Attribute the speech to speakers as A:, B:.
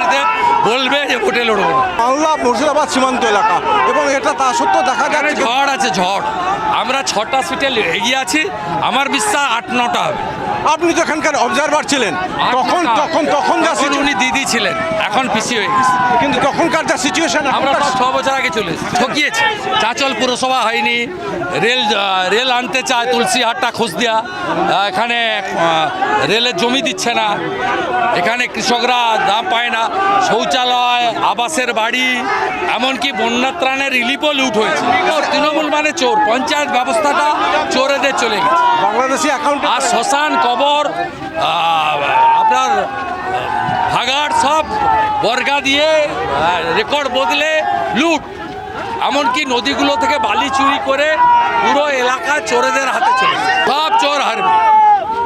A: বাংলাতে বলবে যে ভোটে লড়বো না।
B: বাংলা মুর্শিদাবাদ সীমান্ত এলাকা এবং এটা তা সত্ত্বেও দেখা
A: এখানে
B: যাচ্ছে
A: ঝড় আছে, ঝড়। আমরা 6টা সিটে এগিয়ে আছি, আমার বিশ্বাস 8-9টা হবে।
B: আপনি তো এখানকার অবজারভার ছিলেন, তখন তখন তখন যা
A: তখন উনি দিদি ছিলেন, এখন পিসি হয়ে গেছে।
B: কিন্তু তখনকার যা সিচুয়েশন
A: আমরা সব 6 বছর আগে চলে এসেছি, ঠকিয়েছি। চাঁচল পুরসভা হয়নি, রেল আনতে চায় তুলসীহাটটা খোঁজদিয়া, এখানে রেলের জমি দিচ্ছে না, এখানে কৃষকরা দাম পায় না, শৌচালয়, আবাসের বাড়ি, এমনকি বন্যা ত্রাণের রিলিফও লুট হয়েছে। তৃণমূল মানে চোর, পঞ্চায়েত ব্যবস্থাটা চোরেদের চলে গেছে।
B: বাংলাদেশি অ্যাকাউন্ট
A: আর শ্মশান, কবর, আপনার ভাগাড় সব বর্গা দিয়ে রেকর্ড বদলে লুট, এমনকি নদীগুলো থেকে বালি চুরি করে পুরো এলাকা চোরেদের হাতে চলে গেছে।